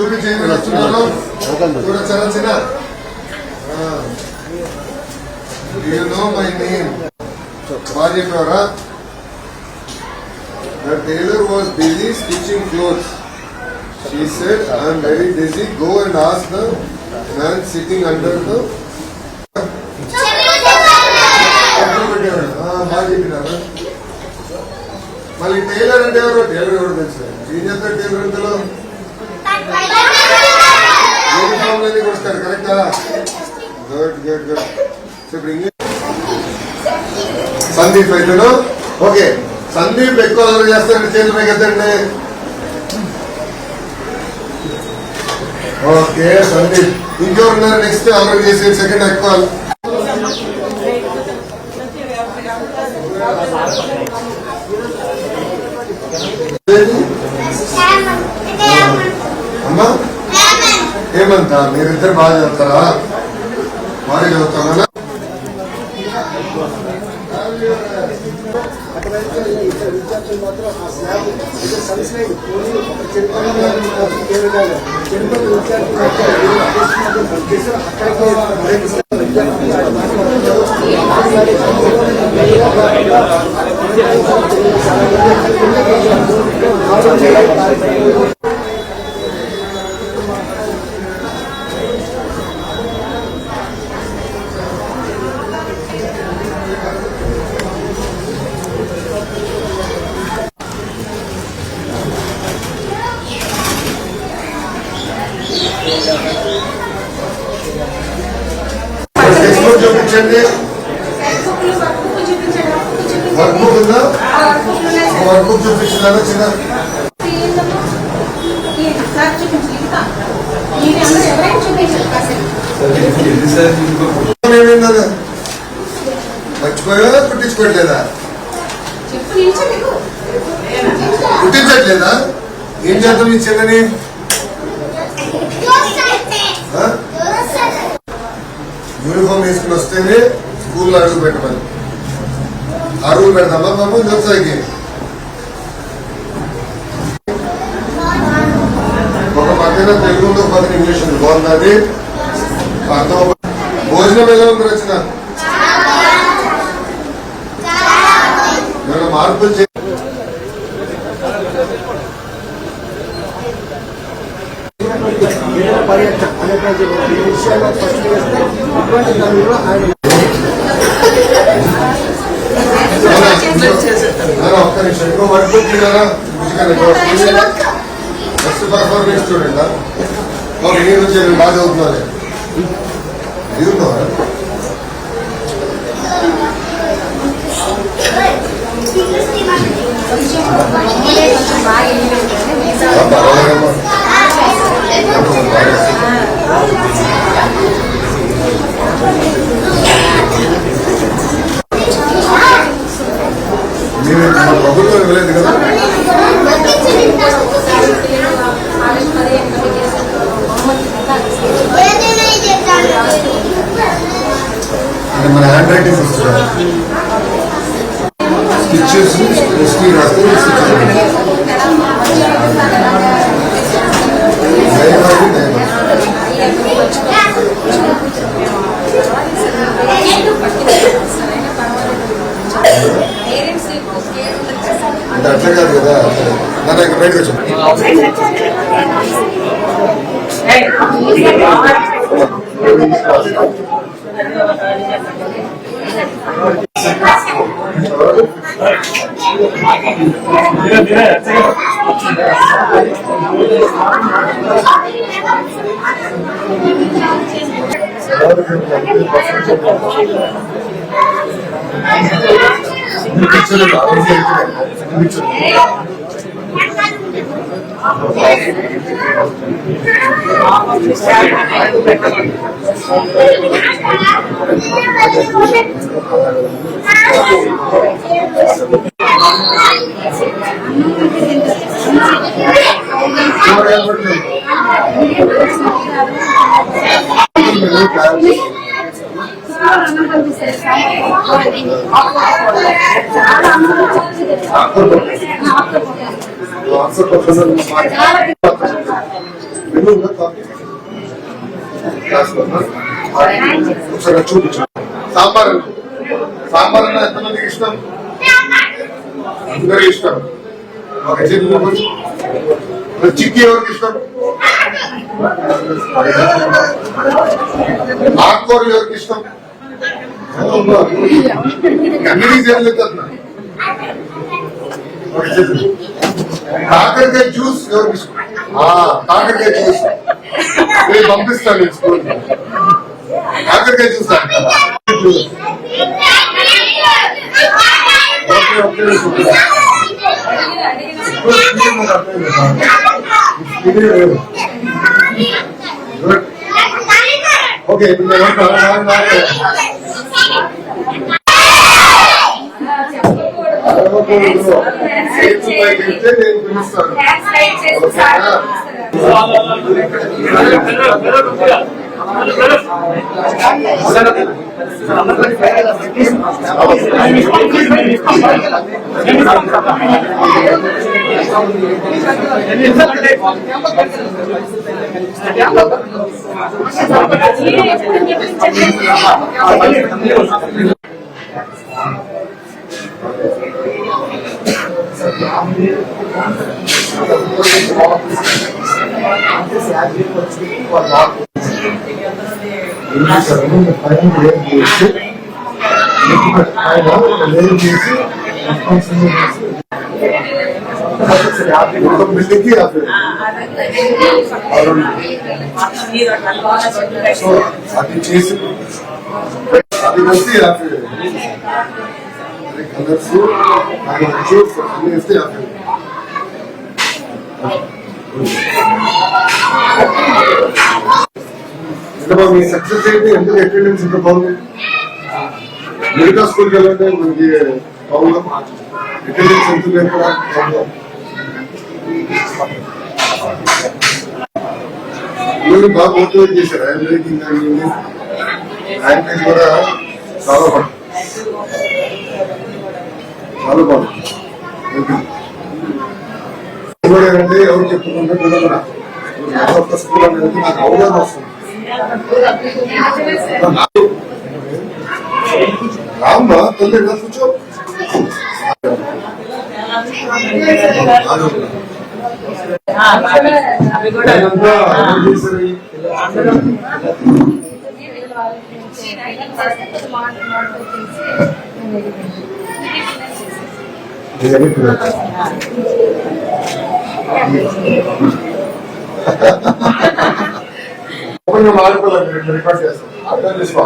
చూపించేది వస్తున్నారు చూడొచ్చారా చిన్న యూ నో మై నేమ్ బాగా చెప్పారా The tailor was busy stitching clothes. She said, I am very busy. Go and ask the man sitting under the మళ్ళీ tailor అంటే ఎవరు tailor ఎవరు తెలుసు ఏం చేస్తారు టైలర్ అంతలో యూనిఫామ్ అనేది వస్తారు కరెక్టా గుడ్ గుడ్ గుడ్ ఇప్పుడు ఇంగ్లీష్ సందీప్ అయితే ఓకే సందీప్ ఎక్కువ అలవాటు చేస్తారండి చేతులు పైకెత్తండి ఓకే సందీప్ ఇంకెవరున్నారు నెక్స్ట్ అలవాటు చేసే సెకండ్ ఎక్కువ అమ్మా ఏమంతా మీరిద్దరు బాగా చదువుతారా బాగా చదువుతారా విద్యార్థులు మాత్రం ఆ స్లాబ్ సన్స్లైడ్ చూపించండి వర్క్ బుక్ ఉందా వర్క్ బుక్ చూపించారా చిన్న మర్చిపోయా కుట్టించుకోవట్లేదా కుట్టించట్లేదా ఏం చేద్దాం ఈ చిన్నని యూనిఫామ్ వేసుకుని వస్తేనే స్కూల్లో అడుగు పెట్టమని అడుగు పెడతామా బాబు వ్యవసాయకి ఒక పక్కన తెలుగులో పక్కన ఇంగ్లీష్ ఉంది బాగుంది అర్థం భోజనం ఎలా ఉంది రచన ఏమైనా మార్పులు చే పర్యటన అనేటువంటి విషయాల్లో స్పష్టం చేస్తే ఇటువంటి దానిలో ఆయన ఒక్క నిమిషం ఇంకో వర్క్ ఫస్ట్ పర్ఫార్మెన్స్ చూడండి ఓకే నేను వచ్చి బాగా చదువుతున్నాను చదువుతున్నావా మీరు ప్రభుత్వం ఇవ్వలేదు కదా అంటే మన హ్యాండ్ రైటింగ్ వస్తుంది స్టిచెస్ రాస్తే అంటే అట్లా కాదు కదా నన్ను ఇక్కడ బయటకు వచ్చాను ఒకసారి చూపించు. సాంబార్ సాంబార్ అన్న ఎంతమందికి ఇష్టం? అందరూ ఇష్టం. చిక్కీ ఎవరికి ఇష్టం? ఆకుకూరలు ఎవరికి ఇష్టం? అన్ని చేయలేదు. కాకరకాయ జ్యూస్ ఎవరికి ఇష్టం? కాకరకాయ జ్యూస్ నేను పంపిస్తాను స్కూల్. కాకరకాయ జ్యూస్ ఓకే. ఇప్పుడు నేను పిలుస్తాను. అది చేసి అది వస్తే కలర్స్ అన్ని వేస్తే మీ సక్సెస్ ఏంటి? ఎందుకు అటెండెన్స్ ఇంత బాగుంది? మిగతా స్కూల్కి వెళ్ళంటే మనకి ప్రాబ్లం. అటెండెన్స్ ఎంత లేకుండా ప్రాబ్లం. బాగా మోటివేట్ చేశారు. హ్యాండ్ రైటింగ్ కానీ హ్యాండ్ రైటింగ్ కూడా చాలా బాగుంది. చాలా బాగుంది. అంటే ఎవరు చెప్పుకుంటే కూడా ఒక్క స్కూల్ అనేది నాకు అవగాహన వస్తుంది. రామ్మా తల్లి కూర్చో. ఆడుకోవాలి. రికార్డ్ చేస్తాం. అర్థం చేసుకో.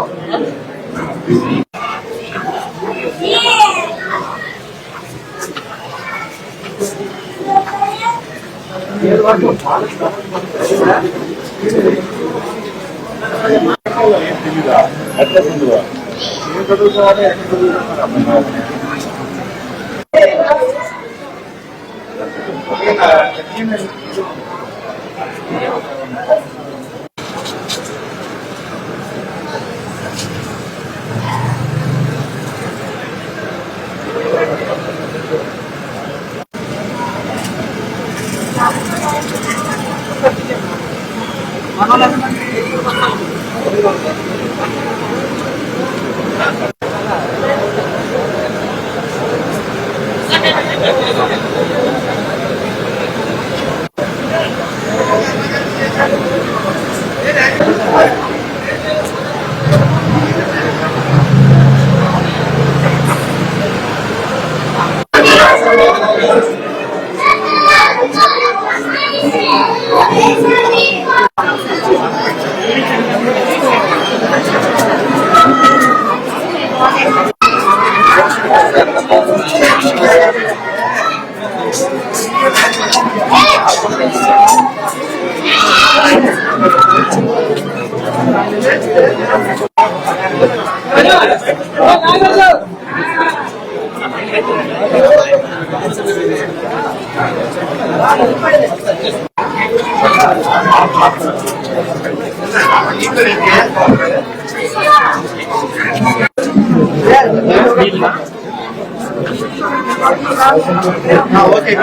Okay.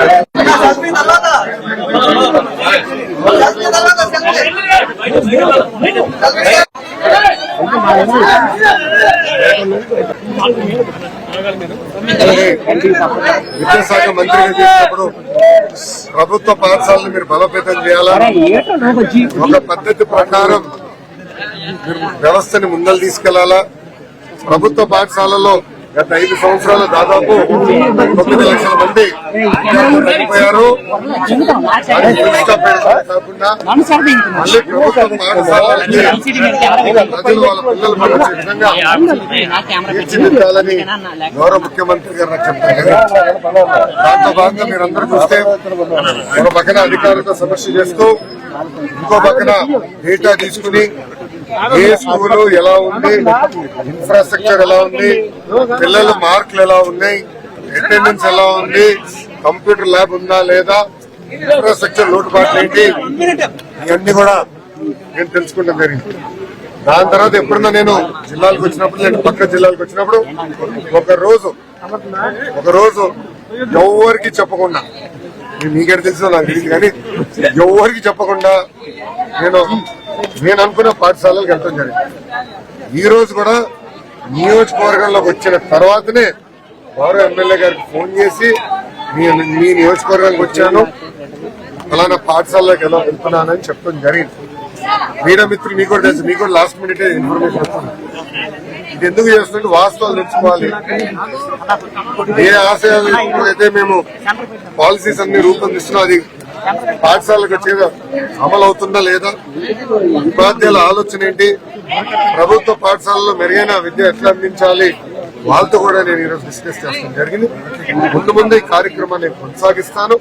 విద్యాశాఖ మంత్రిగా చేసినప్పుడు ప్రభుత్వ పాఠశాలను మీరు బలోపేతం చేయాలని ఒక పద్ధతి ప్రకారం మీరు వ్యవస్థని ముందలు తీసుకెళ్లాలా. ప్రభుత్వ పాఠశాలలో గత 5 సంవత్సరాలు దాదాపు 9 లక్షల మంది చనిపోయారు. కాకుండా మళ్ళీ ప్రభుత్వ పాఠశాలలకి ప్రజలు వాళ్ళ పిల్లలు పడే విధంగా తీర్చిదిద్దాలని గౌరవ ముఖ్యమంత్రి గారు నాకు చెప్తారు. దాంతో భాగంగా మీరందరూ చూస్తే ఒక పక్కన అధికారులతో సమస్య చేస్తూ ఇంకో పక్కన డేటా తీసుకుని ఏ స్కూలు ఎలా ఉంది, ఇన్ఫ్రాస్ట్రక్చర్ ఎలా ఉంది, పిల్లల మార్కులు ఎలా ఉన్నాయి, అటెండెన్స్ ఎలా ఉంది, కంప్యూటర్ ల్యాబ్ ఉందా లేదా, ఇన్ఫ్రాస్ట్రక్చర్ లోటుపాట్లు ఏంటి, ఇవన్నీ కూడా నేను తెలుసుకుంటాం జరిగింది. దాని తర్వాత ఎప్పుడన్నా నేను జిల్లాలకు వచ్చినప్పుడు, నేను పక్క జిల్లాలకు వచ్చినప్పుడు ఒక రోజు ఎవరికి చెప్పకుండా, మీకేట తెలుసు నాకు తెలియదు కానీ ఎవరికి చెప్పకుండా నేను అనుకున్న పాఠశాలలకు వెళ్తాం జరిగింది. ఈ రోజు కూడా నియోజకవర్గంలోకి వచ్చిన తర్వాతనే గౌరవ ఎమ్మెల్యే గారికి ఫోన్ చేసి మీ నియోజకవర్గానికి వచ్చాను, అలానా పాఠశాలలోకి ఎలా వెళ్తున్నానని చెప్పడం జరిగింది. మీడియా మిత్రులు మీకు కూడా తెలుసు, మీకు కూడా లాస్ట్ మినిట్ ఇన్ఫర్మేషన్ వస్తుంది. ఇది ఎందుకు చేస్తుంటే వాస్తవాలు తెచ్చుకోవాలి. ఏ ఆశయాలు అయితే మేము పాలసీస్ అన్ని రూపొందిస్తున్నా అది పాఠశాలకు వచ్చేదా అమలు అవుతుందా లేదా, ఉపాధ్యాయుల ఆలోచన ఏంటి, ప్రభుత్వ పాఠశాలలో మెరుగైన విద్య ఎట్లా అందించాలి, వాళ్ళతో కూడా నేను ఈరోజు డిస్కస్ చేస్తాను జరిగింది. ముందు ఈ కార్యక్రమాన్ని కొనసాగిస్తాను.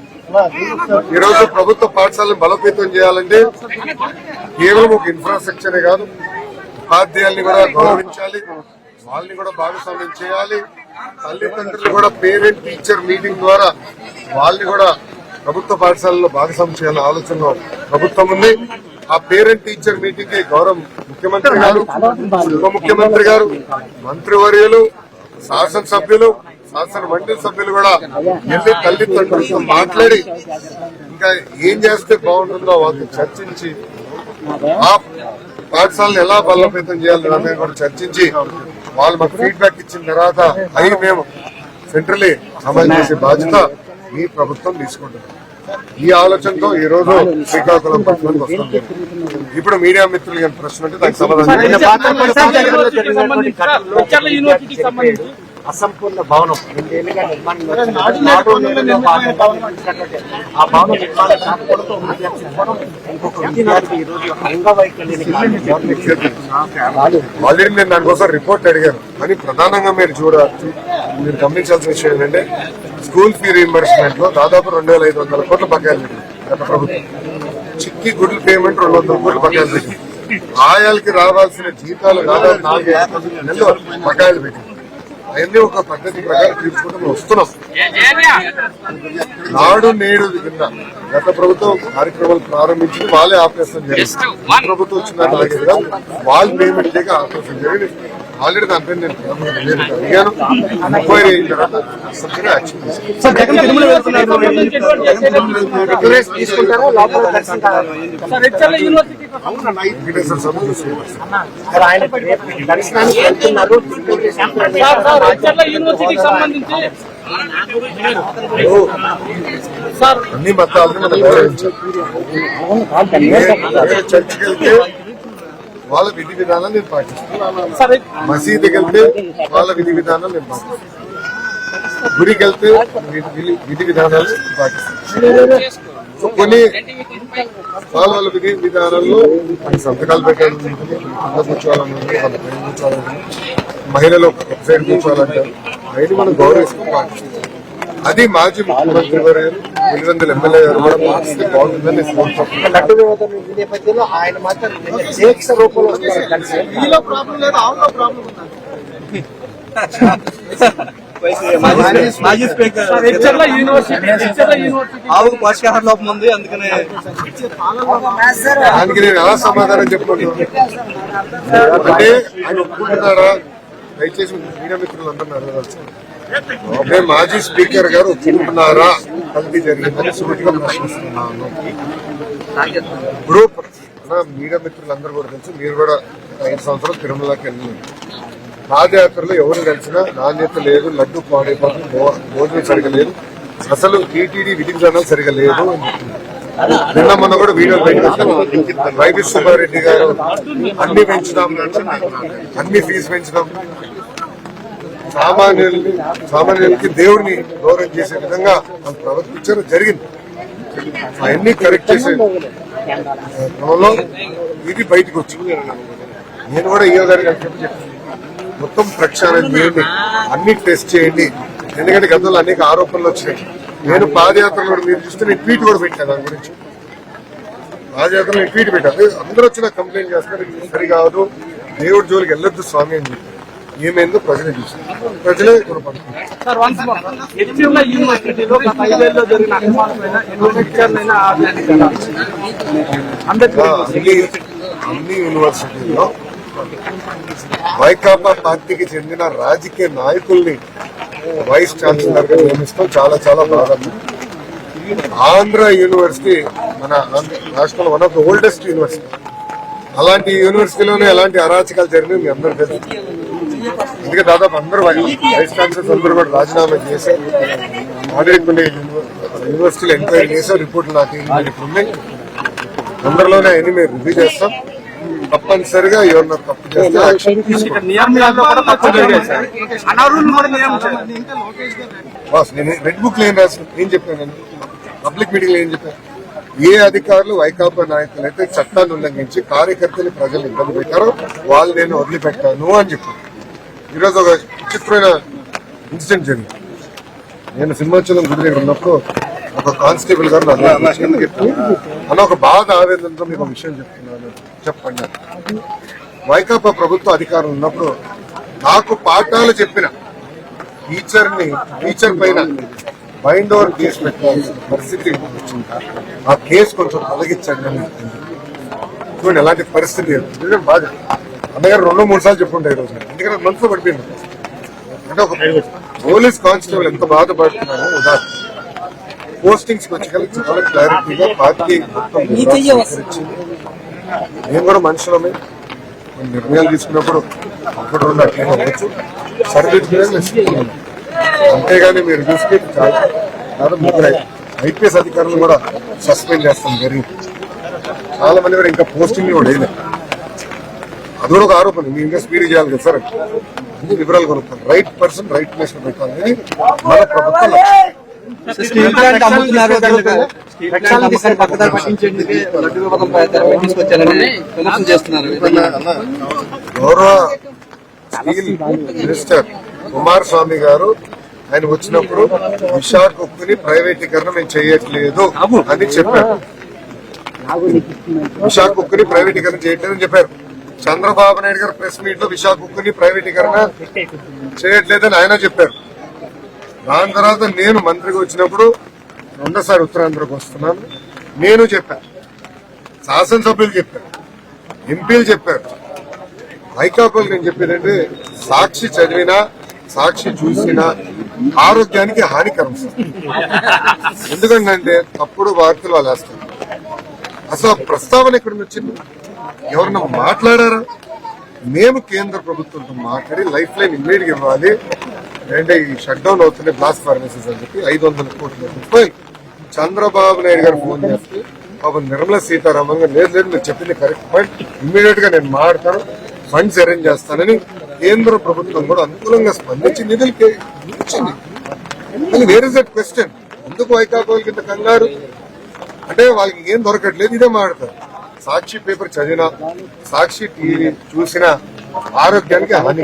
ఈరోజు ప్రభుత్వ పాఠశాలను బలోపేతం చేయాలంటే కేవలం ఒక ఇన్ఫ్రాస్ట్రక్చరే కాదు, ఉపాధ్యాయుల్ని కూడా గౌరవించాలి, వాళ్ళని కూడా భాగస్వామ్యం చేయాలి. తల్లిదండ్రులు కూడా పేరెంట్ టీచర్ మీటింగ్ ద్వారా వాళ్ళని కూడా ప్రభుత్వ పాఠశాలలో భాగస్వామ్యం చేయాలనే ఆలోచనలో ప్రభుత్వం ఉంది. ఆ పేరెంట్ టీచర్ మీటింగ్ కి గౌరవ ముఖ్యమంత్రి గారు, ఉప ముఖ్యమంత్రి గారు, మంత్రివర్యులు, శాసనసభ్యులు, శాసన మండలి సభ్యులు కూడా వెళ్లి తల్లిదండ్రులతో మాట్లాడి ఇంకా ఏం చేస్తే బాగుంటుందో వాళ్ళకి చర్చించి ఆ పాఠశాలను ఎలా బలోపేతం చేయాలని అనేది కూడా చర్చించి వాళ్ళు మాకు ఫీడ్బ్యాక్ ఇచ్చిన తర్వాత అవి మేము సెంట్రలీ అమలు చేసే బాధ్యత ఈ ప్రభుత్వం తీసుకుంటుంది. ఈ ఆలోచనతో ఈ రోజు శ్రీకాకుళం పట్టణానికి వస్తుంది. ఇప్పుడు మీడియా మిత్రులు కానీ ప్రశ్న అంటే దానికి సమాధానం అసంపూర్ణ భవనం 2 ఏళ్లుగా నిర్మాణం ఆ భవనం నిర్మాణం కాకపోవడంతో ఇంకొక విద్యార్థి ఈ రోజు అంగవైకల్యానికి ఆల్రెడీ నేను దానికోసం రిపోర్ట్ అడిగాను. కానీ ప్రధానంగా మీరు గమనించాల్సిన విషయం ఏంటంటే స్కూల్ ఫీ రీయింబర్స్మెంట్ లో దాదాపు 2500 కోట్ల బకాయిలు గత ప్రభుత్వం, చిక్కి గుడ్ల పేమెంట్ 200 కోట్ల బకాయిలు పెట్టింది, ఆయాలకి రావాల్సిన జీతాలు దాదాపు 4-5 నెలలు బకాయిలు పెట్టింది. అవన్నీ ఒక పద్ధతి ప్రకారం తీర్చుకుంటూ వస్తున్నాం. నాడు నేడు కింద గత ప్రభుత్వం కార్యక్రమాలు ప్రారంభించి వాళ్ళే ఆపరేషన్ జరిగింది. ప్రభుత్వం వచ్చిన వాళ్ళు పేమెంట్ చేయక ఆపరేషన్ జరిగింది. ఆల్రెడీ దానిపై నేను అడిగాను, ఎంక్వైరీ అయిన తర్వాత యాక్షన్ అన్ని మతాలను మనం గౌరవించాలి. చర్చికి వెళ్తే వాళ్ళ విధి విధానాలు నేను పాటిస్తాను, మసీదుకి వెళ్తే వాళ్ళ విధి విధానాలు నేను పాటిస్తాను, గుడికి వెళ్తే విధి విధానాలు పాటిస్తాను. కొన్ని వాళ్ళ విధి విధానాల్లో సంతకాలు పెట్టాలి, కూర్చోవాలని, వాళ్ళ పైన కూర్చోవాలని, మహిళలు ఒక సైడ్ కూర్చోవాలంటారు, అవన్నీ మనం గౌరవిస్తూ పాటిస్తాం. అది మాజీ ముఖ్యమంత్రి గారు 800 ఎమ్మెల్యే గారు కూడా పాటిస్తే బాగుంటుందని లడ్డు నేపథ్యంలో ఆయన మాత్రం దీక్ష రూపంలో మాజీ స్పీకర్ ఆవుకు పోషకాహార లోపం ఉంది, అందుకనే దానికి నేను ఎలా సమాధానం చెప్పుకుంటున్నాను అంటే ఆయన ఒప్పుకుంటున్నారా? దయచేసి మీడియా మిత్రులు అందరూ అదే మాజీ స్పీకర్ గారు ఒప్పుకుంటున్నారా కల్తీ జరిగిందని సూటిగా ప్రశ్నిస్తున్నాను. ఇప్పుడు మీడియా మిత్రులందరూ కూడా తెలుసు, మీరు కూడా 5 సంవత్సరాలు తిరుమలకి వెళ్ళలేదు. పాదయాత్రలో ఎవరు కలిసినా నాణ్యత లేదు, లడ్డు పాడైపోతుంది, భోజనం సరిగా లేదు, అసలు టీటీడీ విధి విధానాలు సరిగా లేదు. నిన్న మొన్న కూడా వీడియోలు బయటకు వచ్చాను. వైవి సుబ్బారెడ్డి గారు అన్ని పెంచుదాం, అన్ని ఫీజు పెంచుదాం, సామాన్యులకి దేవుడిని గౌరవం చేసే విధంగా మనం ప్రవర్తించడం జరిగింది. అవన్నీ కరెక్ట్ చేసే క్రమంలో ఇది బయటకు వచ్చింది. నేను కూడా ఈయో గారికి చెప్పాను, మొత్తం ప్రక్షాళన చేయండి, అన్ని టెస్ట్ చేయండి. ఎందుకంటే గతంలో అనేక ఆరోపణలు వచ్చినాయి. నేను పాదయాత్రలో కూడా మీరు చూస్తే నేను ట్వీట్ కూడా పెట్టాను దాని గురించి. పాదయాత్రలో నేను ట్వీట్ పెట్టాను, అందరూ వచ్చి నాకు కంప్లైంట్ చేస్తారు, ఇది సరికాదు, దేవుడి జోలికి వెళ్ళొద్దు స్వామి అని చెప్పి. ఏమైందో ప్రజలే చూసారు, ప్రజలే సార్, యూనివర్సిటీలో గత 5 ఏళ్లలో జరిగిన అక్రమాలపైన అన్ని యూనివర్సిటీల్లో వైకాపా పార్టీకి చెందిన రాజకీయ నాయకుల్ని వైస్ ఛాన్సలర్ గా నియమిస్తాం. చాలా చాలా బాగా. ఆంధ్ర యూనివర్సిటీ మన రాష్ట్రంలో one of the oldest university. అలాంటి యూనివర్సిటీలోనే ఎలాంటి అరాచకాలు జరిగినాయి మీ అందరూ తెలుసు. అందుకే దాదాపు అందరూ వైస్ ఛాన్సలర్స్ అందరూ కూడా రాజీనామా చేశారు. ఆల్రెడీ కొన్ని యూనివర్సిటీలు ఎంక్వైరీ చేశారు, రిపోర్ట్లు నాకు ఉన్నాయి. తొందరలోనే అన్ని మేము రివ్యూ చేస్తాం. తప్పనిసరిగా ఎవరన్నా తప్పు చేస్తే నేను రెడ్ బుక్ లో ఏం రాసిన ఏం చెప్పాను, పబ్లిక్ మీటింగ్ లో ఏం చెప్పాను, ఏ అధికారులు వైకాపా నాయకులు అయితే చట్టాన్ని ఉల్లంఘించి కార్యకర్తలు ప్రజలు ఇబ్బంది పెట్టారో వాళ్ళు నేను వదిలిపెట్టాను అని చెప్పాను. ఈరోజు ఒక విచిత్రమైన ఇన్సిడెంట్ జరిగింది. నేను సింహాచలం గుడి దగ్గర ఉన్నప్పుడు ఒక కానిస్టేబుల్ గారు అన్న ఒక బాధ ఆవేదనతో మీకు ఒక విషయం చెప్తున్నాను చెప్పండి. వైకాపా ప్రభుత్వ అధికారం ఉన్నప్పుడు నాకు పాఠాలు చెప్పిన టీచర్ పైన మైండ్ ఓవర్ కేసు పెట్టాల్సిన పరిస్థితి వచ్చింది. ఆ కేసు కొంచెం తొలగించండి అని చూడండి ఎలాంటి పరిస్థితి. బాధ అన్నగారు 2-3 సార్లు చెప్పుంటాయి ఈరోజు, ఎందుకంటే మనసులో పడిపోయింది. అంటే ఒక పోలీస్ కానిస్టేబుల్ ఎంత బాధపడుతున్నారో ఉదాహరణ. పోస్టింగ్స్ వచ్చి చాలా క్లారిటీగా పార్టీ మొత్తం మేము కూడా మనుషులమే, నిర్ణయాలు తీసుకున్నప్పుడు అప్పుడు ఉన్న టీం అవ్వచ్చు, సరిదిద్దుకునే. అంతేగాని మీరు చూస్తే చాలా 3 ఐపీఎస్ అధికారులు కూడా సస్పెండ్ చేస్తాం జరిగింది. చాలా మంది కూడా ఇంకా పోస్టింగ్ కూడా వేయలేదు. అది కూడా ఒక ఆరోపణ. మీ ఇంకా స్పీడ్ చేయాలి కదా సార్, అన్ని వివరాలు కొనుక్కోండి. రైట్ పర్సన్ రైట్ ప్లేస్ లో పెట్టాలని మన ప్రభుత్వం లక్ష్యం. గౌరవ స్టీల్ మినిస్టర్ కుమారస్వామి గారు ఆయన వచ్చినప్పుడు విశాఖ ఉక్కుని ప్రైవేటీకరణ మేము చేయట్లేదు అని చెప్పారు. విశాఖ ఉక్కుని ప్రైవేటీకరణ చేయట్లేదని చెప్పారు. చంద్రబాబు నాయుడు గారు ప్రెస్ మీట్ లో విశాఖ ఉక్కుని ప్రైవేటీకరణ చేయట్లేదని ఆయన చెప్పారు. దాని తర్వాత నేను మంత్రిగా వచ్చినప్పుడు 2సారి ఉత్తరాంధ్రకు వస్తున్నాను, నేను చెప్పాను, శాసనసభ్యులు చెప్పారు, ఎంపీలు చెప్పారు. వైకాపాలు నేను చెప్పేదంటే సాక్షి చదివినా సాక్షి చూసినా ఆరోగ్యానికి హానికరం సార్. ఎందుకంటే తప్పుడు వార్తలు వాళ్ళు వేస్తారు. అసలు ప్రస్తావన ఎక్కడ వచ్చింది, ఎవరన్నా మాట్లాడారా? మేము కేంద్ర ప్రభుత్వంతో మాట్లాడి లైఫ్ లైన్ ఇమ్మీడియట్ ఇవ్వాలి, అంటే ఈ షట్ డౌన్ అవుతున్నాయి బ్లాస్ట్ ఫర్నేసెస్ అని చెప్పి 500 కోట్ల రూపాయలు చంద్రబాబు నాయుడు గారు ఫోన్ చేస్తే పాపం నిర్మలా సీతారామన్ గారు లేదు మీరు చెప్పింది కరెక్ట్ పాయింట్, ఇమ్మీడియట్ గా నేను మాట్లాడతాను, ఫండ్స్ అరేంజ్ చేస్తానని కేంద్ర ప్రభుత్వం కూడా అనుకూలంగా స్పందించి నిధులకి ఇచ్చింది. Where is that question? ఎందుకు వైకాపా కింద కంగారు? అంటే వాళ్ళకి ఏం దొరకట్లేదు, ఇదే మాట్లాడతారు. సాక్షి పేపర్ చదివినా సాక్షి టీవీ చూసినా ఆరోగ్యానికి హాని.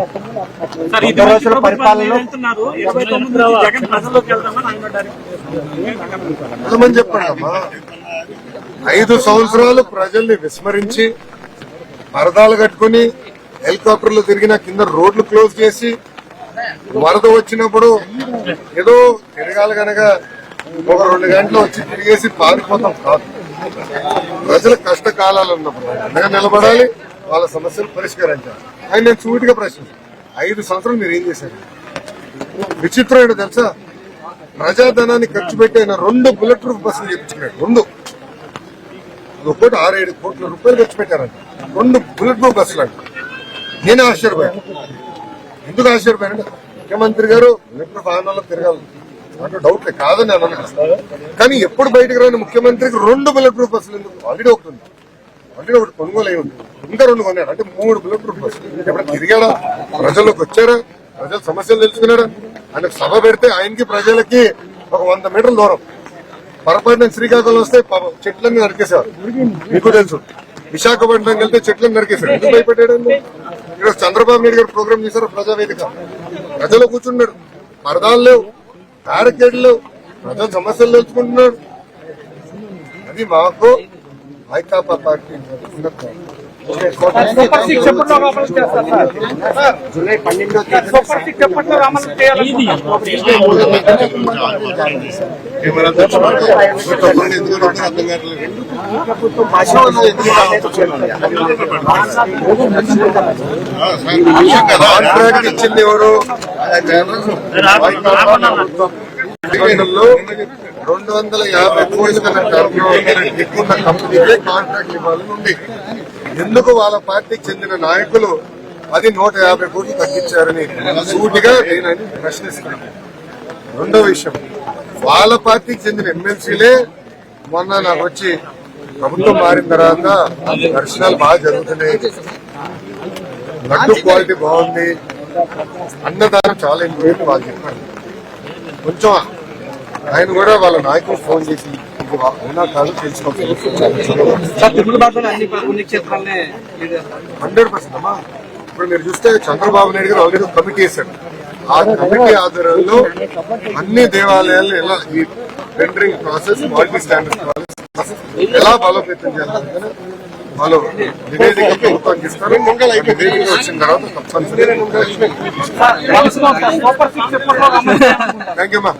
వెళ్ళమని చెప్పండి అమ్మా. 5 సంవత్సరాలు ప్రజల్ని విస్మరించి పరదాలు కట్టుకుని హెలికాప్టర్లు తిరిగిన కింద రోడ్లు క్లోజ్ చేసి వరద వచ్చినప్పుడు ఏదో తిరగాలి కనుక ఒక 2 గంటలు వచ్చి తిరిగేసి పారిపోతాం కాదు. ప్రజల కష్టకాలాలు ఉన్నప్పుడు అండగా నిలబడాలి, వాళ్ళ సమస్యలు పరిష్కరించాలి. ఆయన నేను సూటిగా ప్రశ్నిస్తాను, 5 సంవత్సరాలు మీరు ఏం చేశారు? విచిత్రం ఏంటో తెలుసా, ప్రజాధనాన్ని ఖర్చు పెట్టి ఆయన 2 బుల్లెట్ ప్రూఫ్ బస్సులు చేయించుకున్నాడు. 2 ఒక్కోటి 6-7 కోట్ల రూపాయలు ఖర్చు పెట్టారంట 2 బుల్లెట్ ప్రూఫ్ బస్సులు అంట. నేను ఆశ్చర్యపోయాను. ఎందుకు ఆశ్చర్యపోయానంటే ముఖ్యమంత్రి గారు బుల్లెట్ ప్రూఫ్ వాహనాల్లో తిరగాలి అంటే డౌట్ కాదని అన్నాను. కానీ ఎప్పుడు బయటకు రాని ముఖ్యమంత్రికి 2 బుల్లెట్ ప్రూఫ్ బస్సులు ఎందుకు? ఆల్రెడీ ఒకటి ఉంది, ఆల్రెడీ ఒకటి కొనుగోలు అయి ఉంది, ఇంకా 2 కొన్నాడు అంటే 3 బుల్లెట్ ప్రూఫ్ బస్సులు. ఎప్పుడు తిరిగాడా? ప్రజల్లోకి వచ్చారా? ప్రజల సమస్యలు తెలుసుకున్నాడా? ఆయన సభ పెడితే ఆయనకి ప్రజలకి ఒక 100 మీటర్ల దూరం. పొరపాటున శ్రీకాకుళం వస్తే చెట్లన్నీ నరికేశారు, మీకు తెలుసు. విశాఖపట్నం వెళ్తే చెట్లను నరికేశారు. ఎందుకు భయపెట్టాడండి? ఈరోజు చంద్రబాబు నాయుడు గారు ప్రోగ్రామ్ చేశారు ప్రజావేదిక. ప్రజలు కూర్చున్నాడు, పరదాలు లేవు, బ్యారికేడ్లు లేవు, ప్రజల సమస్యలు తెలుసుకుంటున్నాడు. అది మాకు ఐకాపా పార్టీ జూలై 12వ తేదీ కాంట్రాక్ట్ ఇచ్చింది ఎవరు? 250 కోట్ల కన్నా ఎక్కువ కంపెనీలే కాంట్రాక్ట్ ఇవ్వాలని ఉంది. ఎందుకు వాళ్ళ పార్టీకి చెందిన నాయకులు అది 150 కోట్లు తగ్గించారని సూటిగా నేను ప్రశ్నిస్తున్నాను. రెండో విషయం, వాళ్ళ పార్టీకి చెందిన ఎమ్మెల్సీలే మొన్న నాకు వచ్చి ప్రభుత్వం మారిన తర్వాత దర్శనాలు బాగా జరుగుతున్నాయి, లడ్డు క్వాలిటీ బాగుంది, అన్నదానం చాలా ఇంప్రూవ్ వాళ్ళు చెప్పారు. కొంచెం ఆయన కూడా వాళ్ళ నాయకులు ఫోన్ చేసి ఇది అవునా కాదు తెలుసుకోవాలి. తిరుమల బాధలు అన్ని పుణ్యక్షేత్రాలనే 100% అమ్మా. ఇప్పుడు మీరు చూస్తే చంద్రబాబు నాయుడు గారు ఆల్రెడీ కమిటీ వేశాడు. ఆ కమిటీ ఆధ్వర్యంలో అన్ని దేవాలయాలు ఎలా ఈ tendering process, multi standard process ఎలా బలోపేతం చేయాలి వాళ్ళు నివేదిక ప్రభుత్వానికి ఇస్తారు. నివేదిక వచ్చిన తర్వాత తప్పనిసరిగా థ్యాంక్ యూ అమ్మా.